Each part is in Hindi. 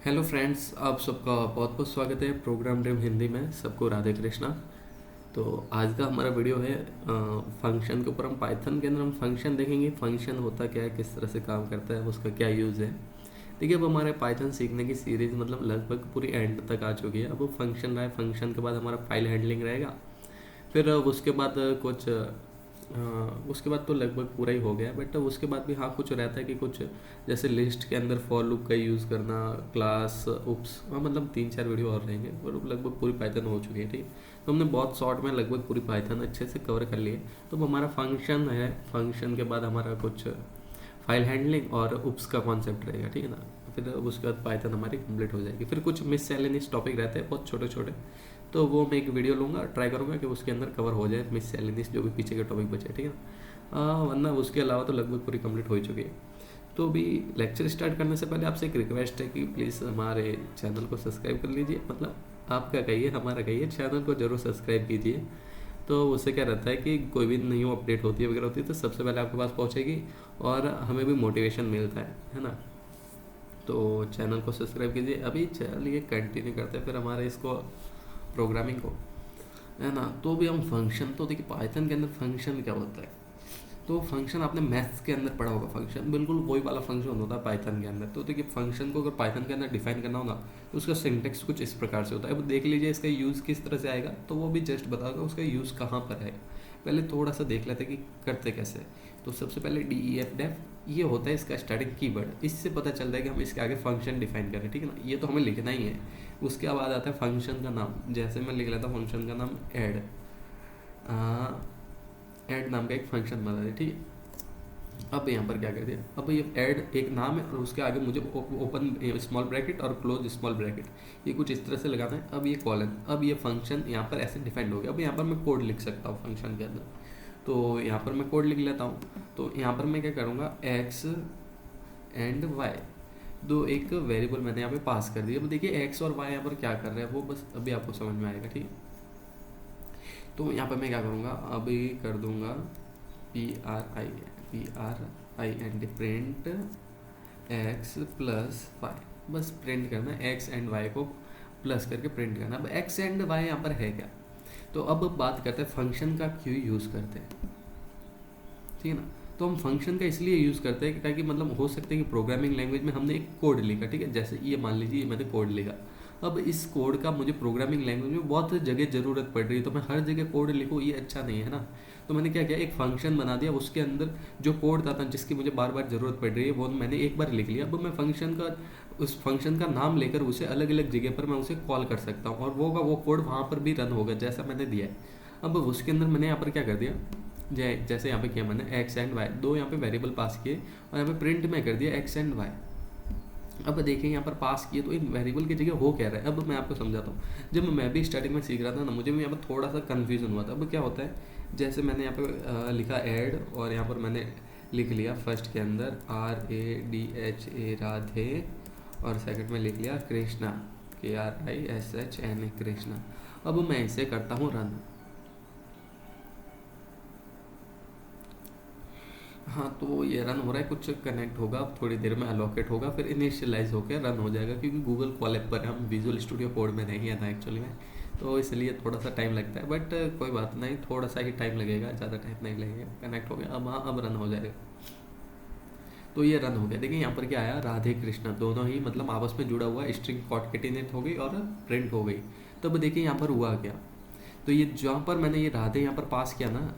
हेलो फ्रेंड्स, आप सबका बहुत बहुत स्वागत है प्रोग्राम ड्रीम हिंदी में। सबको राधे कृष्णा। तो आज का हमारा वीडियो है फंक्शन के ऊपर। हम पाइथन के अंदर हम फंक्शन देखेंगे। फंक्शन होता क्या है, किस तरह से काम करता है, उसका क्या यूज़ है। देखिए, अब हमारे पाइथन सीखने की सीरीज़ मतलब लगभग पूरी एंड तक आ चुकी है। अब वो फंक्शन रहा है, फंक्शन के बाद हमारा फाइल हैंडलिंग रहेगा। फिर उसके बाद कुछ उसके बाद तो लगभग पूरा ही हो गया। बट उसके बाद भी हाँ कुछ रहता है कि कुछ जैसे लिस्ट के अंदर फॉर लूप का यूज़ करना, क्लास उप्स, हाँ मतलब 3-4 वीडियो और रहेंगे और लगभग पूरी पाइथन हो चुकी है। ठीक है, तो हमने बहुत शॉर्ट में लगभग पूरी पाइथन अच्छे से कवर कर ली है। तो अब हमारा फंक्शन है, फंक्शन के बाद हमारा कुछ फाइल हैंडलिंग और उप्स का कॉन्सेप्ट रहेगा। ठीक है ना, फिर उसके बाद पाइथन हमारी कंप्लीट हो जाएगी। फिर कुछ मिससेलेनियस टॉपिक रहते हैं बहुत छोटे छोटे, तो वो मैं एक वीडियो लूँगा, ट्राई करूँगा कि उसके अंदर कवर हो जाए मिससेलेनियस जो भी पीछे के टॉपिक बचे। ठीक है ना, वरना उसके अलावा तो लगभग पूरी कंप्लीट हो चुकी है। तो अभी लेक्चर स्टार्ट करने से पहले आपसे एक रिक्वेस्ट है कि प्लीज़ हमारे चैनल को सब्सक्राइब कर लीजिए। मतलब आपका कहिए, हमारा कहिए, चैनल को ज़रूर सब्सक्राइब कीजिए। तो उससे क्या रहता है कि कोई भी न्यू अपडेट होती है वगैरह होती है तो सबसे पहले आपके पास पहुँचेगी और हमें भी मोटिवेशन मिलता है ना। तो चैनल को सब्सक्राइब कीजिए। अभी चलिए कंटिन्यू करते हैं फिर हमारे इसको प्रोग्रामिंग को, है ना। तो भी हम फंक्शन, तो देखिए पाइथन के अंदर फंक्शन क्या होता है। तो फंक्शन आपने मैथ्स के अंदर पढ़ा होगा, फंक्शन बिल्कुल वही वाला फंक्शन होता है पाइथन के अंदर। तो देखिए फंक्शन को अगर पाइथन के अंदर डिफाइन करना हो ना तो उसका सिंटेक्स कुछ इस प्रकार से होता है। अब देख लीजिए इसका यूज़ किस तरह से आएगा, तो वो भी जस्ट बताओगे उसका यूज़ कहाँ पर है। पहले थोड़ा सा देख लेते हैं कि करते कैसे। तो सबसे पहले DEF ये होता है इसका स्टार्टिंग कीवर्ड। इससे पता चलता है कि हम इसके आगे फंक्शन डिफाइन करें। ठीक है ना, ये तो हमें लिखना ही है। उसके बाद आता है फंक्शन का नाम। जैसे मैं लिख लेता हूँ फंक्शन का नाम ऐड। ऐड नाम का एक फंक्शन बना है। ठीक है, अब यहाँ पर क्या कर दिया, अब ये ऐड एक नाम है और उसके आगे मुझे ओपन स्मॉल ब्रैकेट और क्लोज स्मॉल ब्रैकेट, ये कुछ इस तरह से लगाना है। अब ये कॉलन, अब ये फंक्शन यहाँ पर ऐसे डिफाइंड हो गया। अब यहाँ पर मैं कोड लिख सकता हूँ फंक्शन के अंदर। तो यहाँ पर मैं कोड लिख लेता हूँ। तो यहाँ पर मैं क्या करूँगा, एक्स एंड वाई, दो एक वेरिएबल मैंने यहाँ पे पास कर दिया। अब देखिए एक्स और वाई यहाँ पर क्या कर रहे हैं वो बस अभी आपको समझ में आएगा। ठीक है, तो यहाँ पर मैं क्या करूँगा, अभी कर दूँगा P R I N print X plus Y. बस प्रिंट करना है, एक्स एंड वाई को प्लस करके प्रिंट करना। अब एक्स एंड वाई यहाँ पर है क्या। तो अब बात करते हैं फंक्शन का क्यों यूज़ करते हैं। ठीक है ना, तो हम फंक्शन का इसलिए यूज़ करते हैं कि ताकि मतलब हो सकता है कि प्रोग्रामिंग लैंग्वेज में हमने एक कोड लिखा। ठीक है, जैसे ये मान लीजिए मैंने कोड लिखा। अब इस कोड का मुझे प्रोग्रामिंग लैंग्वेज में बहुत जगह ज़रूरत पड़ रही है, तो मैं हर जगह कोड लिखूँ ये अच्छा नहीं है ना। तो मैंने क्या किया, एक फंक्शन बना दिया, उसके अंदर जो कोड था जिसकी मुझे बार बार ज़रूरत पड़ रही है वो मैंने एक बार लिख लिया। अब मैं फंक्शन का, उस फंक्शन का नाम लेकर उसे अलग अलग जगह पर मैं उसे कॉल कर सकता हूँ और वो कोड वहाँ पर भी रन होगा जैसा मैंने दिया है। अब उसके अंदर मैंने यहाँ पर क्या कर दिया, जैसे यहाँ पे किया मैंने एक्स एंड वाई, दो यहाँ पे वेरिएबल पास किए और यहाँ पे प्रिंट में कर दिया एक्स एंड वाई। अब देखिए यहाँ पर पास किए तो इन वेरिएबल की जगह हो क्या रहा है। अब मैं आपको समझाता हूँ। जब मैं भी स्टार्टिंग में सीख रहा था ना, मुझे भी यहाँ पर थोड़ा सा कन्फ्यूजन हुआ था। अब क्या होता है, जैसे मैंने यहाँ पे लिखा ऐड और यहाँ पर मैंने लिख लिया फर्स्ट के अंदर RADHA राधे और सेकंड में लिख लिया कृष्णा KRISHNA कृष्णा। अब मैं इसे करता हूँ रन। हाँ, तो ये रन हो रहा है, कुछ कनेक्ट होगा, अब थोड़ी देर में अलोकेट होगा, फिर इनिशियलाइज होकर रन हो जाएगा। क्योंकि गूगल कॉलैब पर हम विजुअल स्टूडियो कोड में नहीं है ना एक्चुअली में, तो इसलिए थोड़ा सा टाइम लगता है। बट कोई बात नहीं, थोड़ा सा ही टाइम लगेगा, ज़्यादा टाइम नहीं लगेगा। कनेक्ट हो गया, अब हाँ अब रन हो जाएगा। तो ये रन हो गया। देखिए यहाँ पर क्या आया, राधे कृष्णा दोनों ही मतलब आपस में जुड़ा हुआ, स्ट्रिंग कॉन्केटिनेट हो गई और प्रिंट हो गई। तब देखिए यहाँ पर हुआ क्या, तो ये जहाँ पर मैंने ये राधे यहाँ पर पास किया ना,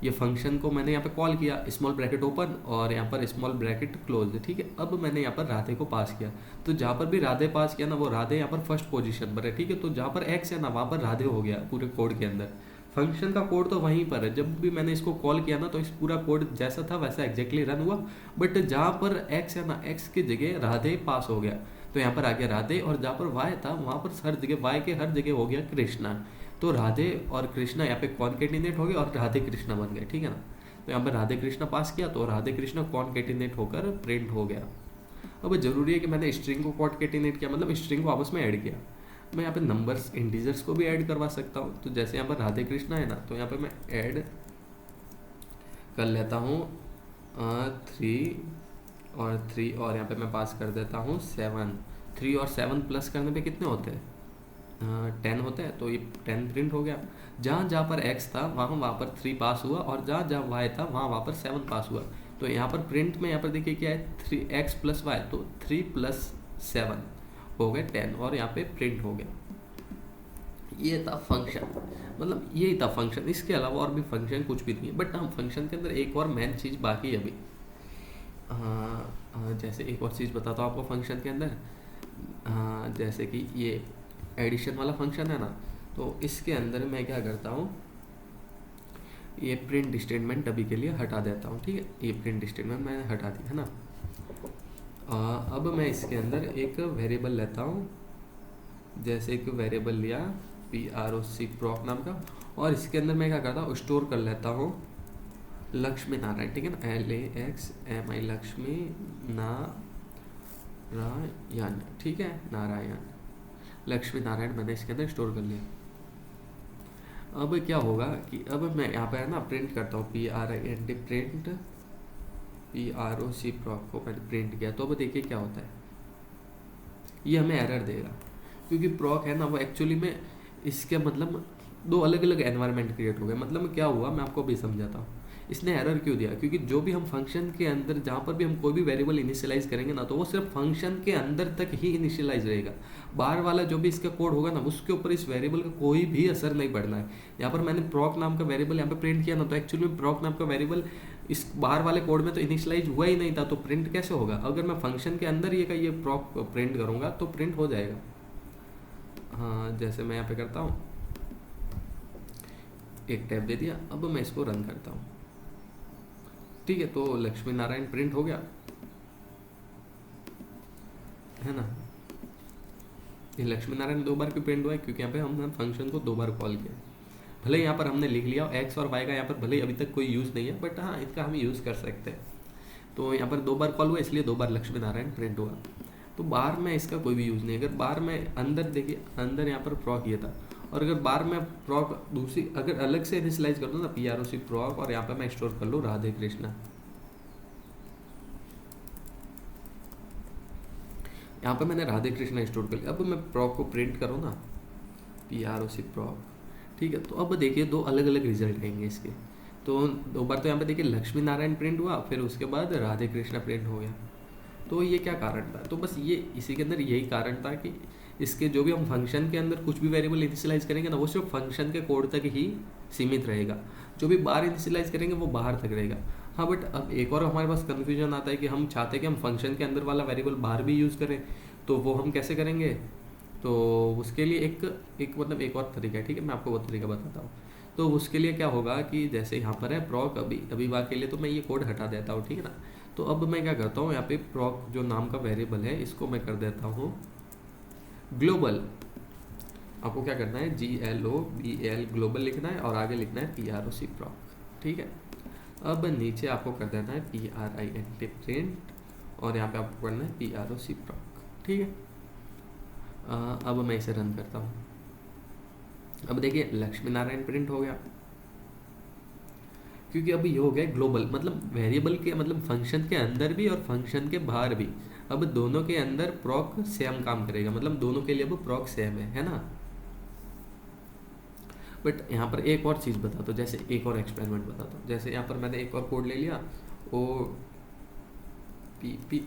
ये फंक्शन को मैंने यहाँ पे कॉल किया, स्मॉल ब्रैकेट ओपन और यहाँ पर स्मॉल ब्रैकेट क्लोज। ठीक है, अब मैंने यहाँ पर राधे को पास किया, तो जहाँ पर भी राधे पास किया ना वो राधे यहाँ पर फर्स्ट पोजीशन पर है। ठीक है, तो जहाँ पर एक्स है ना वहाँ पर राधे हो गया पूरे कोड के अंदर। फंक्शन का कोड तो वहीं पर है, जब भी मैंने इसको कॉल किया ना तो इस पूरा कोड जैसा था वैसा एग्जैक्टली रन हुआ। बट जहाँ पर एक्स है ना, एक्स की जगह राधे पास हो गया, तो यहाँ पर आ गया राधे, और जहाँ पर वाई था वहाँ पर हर जगह वाई के हर जगह हो गया कृष्णा। तो राधे और कृष्णा यहाँ पे कॉन्केटिनेट हो गए और राधे कृष्णा बन गए। ठीक है ना, तो यहाँ पर राधे कृष्णा पास किया तो राधे कृष्णा कॉन्केटिनेट होकर प्रिंट हो गया। अब जरूरी है कि मैंने स्ट्रिंग को कॉन्केटिनेट किया, मतलब स्ट्रिंग को आपस में ऐड किया। मैं यहाँ पे नंबर्स इंटीजर्स को भी ऐड करवा सकता हूँ। तो जैसे यहाँ पर राधे कृष्णा है ना, तो यहाँ पे मैं ऐड कर लेता हूँ 3 और 3 और यहाँ पे मैं पास कर देता हूँ 7 3 और 7 प्लस करने पे कितने होते हैं? 10 होते हैं। तो ये 10 प्रिंट हो गया। जहाँ जहाँ पर x था वहाँ पर 3 पास हुआ, और जहाँ जहाँ y था वहाँ पर 7 पास हुआ। तो यहाँ पर प्रिंट में यहाँ पर देखिए क्या है, 3x प्लस वाई, तो 3 प्लस 7 हो गए 10, और यहाँ पे प्रिंट हो गया। ये था फंक्शन, मतलब यही था फंक्शन। इसके अलावा और भी फंक्शन कुछ भी नहीं है। बट हम फंक्शन के अंदर एक और मेन चीज़ बाकी है अभी। जैसे एक और चीज़ बताता हूँ आपको फंक्शन के अंदर। जैसे कि ये एडिशन वाला फंक्शन है ना, तो इसके अंदर मैं क्या करता हूँ, ये प्रिंट स्टेटमेंट अभी के लिए हटा देता हूँ। ठीक है, ये प्रिंट स्टेटमेंट मैंने हटा दी है ना। अब मैं इसके अंदर एक वेरिएबल लेता हूँ। जैसे एक वेरिएबल लिया proc नाम का, और इसके अंदर मैं क्या करता हूँ, स्टोर कर लेता हूँ लक्ष्मी नारायण। ठीक है ना, LAXMI लक्ष्मी नारायण। ठीक है, नारायण, लक्ष्मी नारायण मैंने इसके अंदर स्टोर कर लिया। अब क्या होगा कि अब मैं यहाँ पे है ना प्रिंट करता हूँ PRINT प्रिंट proc को मैंने प्रिंट किया। तो अब देखिए क्या होता है, ये हमें एरर देगा, क्योंकि proc है ना वो एक्चुअली में इसके मतलब दो अलग अलग एनवायरनमेंट क्रिएट हो गए। मतलब क्या हुआ मैं आपको भी समझाता हूँ। इसने एरर क्यों दिया, क्योंकि जो भी हम फंक्शन के अंदर जहाँ पर भी हम कोई भी वेरिएबल इनिशियलाइज करेंगे ना, तो वो सिर्फ फंक्शन के अंदर तक ही इनिशियलाइज रहेगा। बाहर वाला जो भी इसका कोड होगा ना, उसके ऊपर इस वेरिएबल का कोई भी असर नहीं पड़ना है। यहाँ पर मैंने proc नाम का वेरिएबल यहाँ पे प्रिंट किया ना, तो एक्चुअली में proc नाम का वेरिएबल इस बाहर वाले कोड में तो इनिशियलाइज हुआ ही नहीं था, तो प्रिंट कैसे होगा? अगर मैं फंक्शन के अंदर ये proc प्रिंट करूँगा तो प्रिंट हो जाएगा। हाँ, जैसे मैं यहाँ पे करता हूँ, एक टैब दे दिया। अब मैं इसको रन करता हूँ। ठीक है, तो लक्ष्मी नारायण प्रिंट हो गया है ना। ये लक्ष्मी नारायण 2 बार क्यों प्रिंट हुआ है, क्योंकि यहाँ पे हमने फंक्शन को 2 बार कॉल किया। भले यहाँ पर हमने लिख लिया x और y का यहाँ पर भले अभी तक कोई यूज़ नहीं है, बट हाँ इसका हम यूज़ कर सकते हैं। तो यहाँ पर 2 बार कॉल हुआ, इसलिए 2 बार लक्ष्मी नारायण प्रिंट हुआ। तो बाहर में इसका कोई भी यूज़ नहीं। अगर बाहर में अंदर देखिए, अंदर यहाँ पर proc ये था, और अगर बाहर में proc दूसरी अगर अलग से इनिशियलाइज कर दूँ ना proc, और यहाँ पे मैं स्टोर कर लूँ राधे कृष्णा। यहाँ पे मैंने राधे कृष्णा स्टोर कर लिया। अब मैं proc को प्रिंट करूँ ना, proc। ठीक है, तो अब देखिए 2 अलग अलग रिजल्ट आएंगे इसके। तो 2 बार तो यहाँ पे देखिए लक्ष्मी नारायण प्रिंट हुआ, फिर उसके बाद राधे कृष्णा प्रिंट हो गया। तो ये क्या कारण था? तो बस ये इसी के अंदर यही कारण था कि इसके जो भी हम फंक्शन के अंदर कुछ भी वेरिएबल इनिशियलाइज करेंगे ना, वो सिर्फ फंक्शन के कोड तक ही सीमित रहेगा। जो भी बाहर इनिशियलाइज करेंगे वो बाहर तक रहेगा। हाँ, बट अब एक और हमारे पास कन्फ्यूजन आता है कि हम चाहते हैं कि हम फंक्शन के अंदर वाला वेरिएबल बाहर भी यूज़ करें, तो वो हम कैसे करेंगे? तो उसके लिए एक और तरीका है। ठीक है, मैं आपको वो तरीका बताता हूँ। तो उसके लिए क्या होगा कि जैसे यहाँ पर है proc अभी बार के लिए, तो मैं ये कोड हटा देता हूँ। ठीक है ना, तो अब मैं क्या करता हूँ, यहाँ पे proc जो नाम का वेरिएबल है इसको मैं कर देता हूँ ग्लोबल। आपको क्या करना है, GLOBAL ग्लोबल लिखना है, और आगे लिखना है proc। ठीक है, अब नीचे आपको कर देना है PRINT प्रिंट, और यहाँ पे आपको करना है proc। ठीक है, अब मैं इसे रन करता हूँ। अब देखिए लक्ष्मी नारायण प्रिंट हो गया, क्योंकि अभी ये हो गया ग्लोबल, मतलब वेरिएबल के मतलब फंक्शन के अंदर भी और फंक्शन के बाहर भी। अब दोनों के अंदर proc सेम काम करेगा, मतलब दोनों के लिए अब proc सेम है ना। बट यहाँ पर एक और चीज़ बताता हूँ, जैसे एक और एक्सपेरिमेंट बताता हूँ। जैसे यहाँ पर मैंने एक और कोड ले लिया, OPP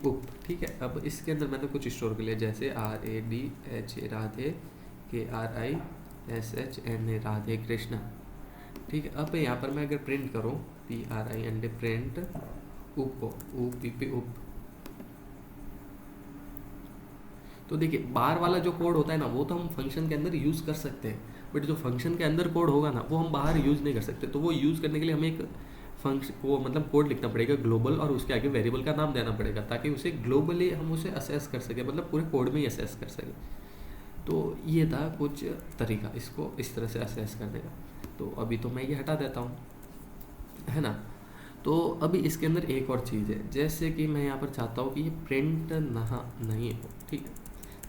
उप। ठीक है, अब इसके अंदर मैंने कुछ स्टोर कर लिया, जैसे RADH राधे, KRISHN राधे कृष्णा। ठीक है, अब यहाँ पर मैं अगर प्रिंट करूँ PRINT प्रिंट उप को, OPP उप, तो देखिए बाहर वाला जो कोड होता है ना, वो तो हम फंक्शन के अंदर यूज़ कर सकते हैं, बट जो फंक्शन के अंदर कोड होगा ना, वो हम बाहर यूज़ नहीं कर सकते। तो वो यूज़ करने के लिए हमें एक फंक्शन को मतलब कोड लिखना पड़ेगा ग्लोबल, और उसके आगे वेरिएबल का नाम देना पड़ेगा, ताकि उसे ग्लोबली हम उसे असेस कर सकें, मतलब पूरे कोड में ही असेस कर सकें। तो ये था कुछ तरीका इसको इस तरह से असेस करने का। तो अभी तो मैं ये हटा देता हूँ, है ना। तो अभी इसके अंदर एक और चीज़ है, जैसे कि मैं यहाँ पर चाहता हूँ कि ये प्रिंट नहीं हो। ठीक है,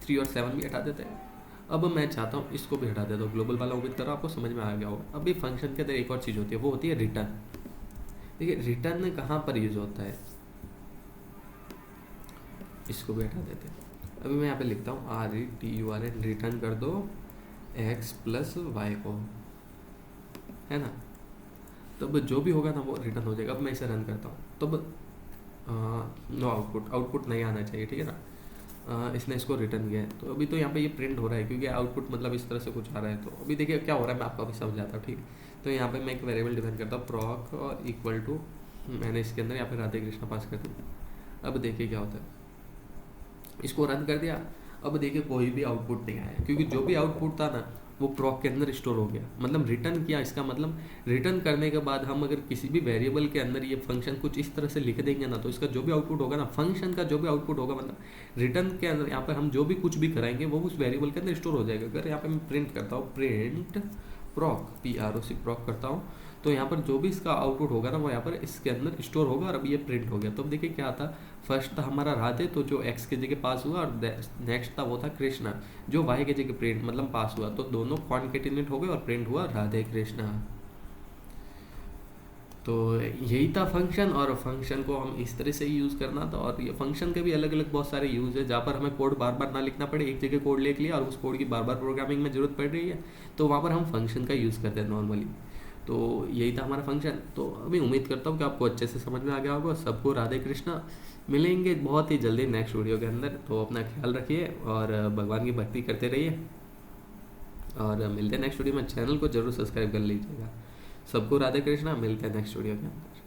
3 और 7 भी हटा देते हैं। अब मैं चाहता हूँ इसको भी हटा देता हूँ, ग्लोबल वाला। उम्मीद करो आपको समझ में आ गया होगा। अभी फंक्शन के अंदर एक और चीज़ होती है, वो होती है रिटर्न। देखिए रिटर्न कहाँ पर यूज होता है, इसको भी हटा देते हैं। अभी मैं यहाँ पे लिखता हूँ RETURN, रिटर्न कर दो x प्लस वाई को, है ना। तब जो भी होगा ना वो रिटर्न हो जाएगा। अब मैं इसे रन करता हूँ, तब नो आउटपुट, आउटपुट नहीं आना चाहिए, ठीक है ना। इसने इसको रिटर्न किया है, तो अभी तो यहाँ पे ये प्रिंट हो रहा है क्योंकि आउटपुट मतलब इस तरह से कुछ आ रहा है। तो अभी देखिए क्या हो रहा है, मैं आपको अभी समझाता हूँ, ठीक है। तो यहाँ पे मैं एक वेरिएबल डिफाइन करता हूँ प्रॉक और इक्वल टू, मैंने इसके अंदर यहाँ पे राधे कृष्णा पास कर दिया। अब देखिए क्या होता है, इसको रन कर दिया। अब देखिए कोई भी आउटपुट नहीं आया क्योंकि जो भी आउटपुट था ना वो प्रॉक के अंदर स्टोर हो गया, मतलब रिटर्न किया। इसका मतलब रिटर्न करने के बाद हम अगर किसी भी वेरिएबल के अंदर ये फंक्शन कुछ इस तरह से लिख देंगे ना, तो इसका जो भी आउटपुट होगा ना, फंक्शन का जो भी आउटपुट होगा, मतलब रिटर्न के अंदर यहाँ पर हम जो भी कुछ भी कराएंगे वो उस वेरिएबल के अंदर स्टोर हो जाएगा। अगर यहाँ पे मैं प्रिंट करता हूँ प्रिंट प्रॉक, PROC प्रॉक करता हूँ, तो यहाँ पर जो भी इसका आउटपुट होगा ना वो यहाँ पर इसके अंदर स्टोर होगा। और अब ये प्रिंट हो गया। तो अब देखिए क्या था, फर्स्ट था हमारा राधे, तो जो एक्स के जगह पास हुआ, और नेक्स्ट था वो था कृष्णा, जो वाई के जगह प्रिंट मतलब पास हुआ। तो दोनों कॉन्केटिनेट हो गए और प्रिंट हुआ राधे कृष्णा। तो यही था फंक्शन, और फंक्शन को हम इस तरह से ही यूज़ करना था। और ये फंक्शन के भी अलग अलग बहुत सारे यूज़ है, जहाँ पर हमें कोड बार बार ना लिखना पड़े, एक जगह कोड लिख लिया और उस कोड की बार बार प्रोग्रामिंग में ज़रूरत पड़ रही है तो वहाँ पर हम फंक्शन का यूज़ करते हैं नॉर्मली। तो यही था हमारा फंक्शन। तो अभी उम्मीद करता हूँ कि आपको अच्छे से समझ में आ गया होगा। सबको राधे कृष्णा। मिलेंगे बहुत ही जल्दी नेक्स्ट वीडियो के अंदर। तो अपना ख्याल रखिए और भगवान की भक्ति करते रहिए, और मिलते हैं नेक्स्ट वीडियो में। चैनल को जरूर सब्सक्राइब कर लीजिएगा। सबको राधे कृष्णा। मिलते हैं नेक्स्ट वीडियो के अंदर।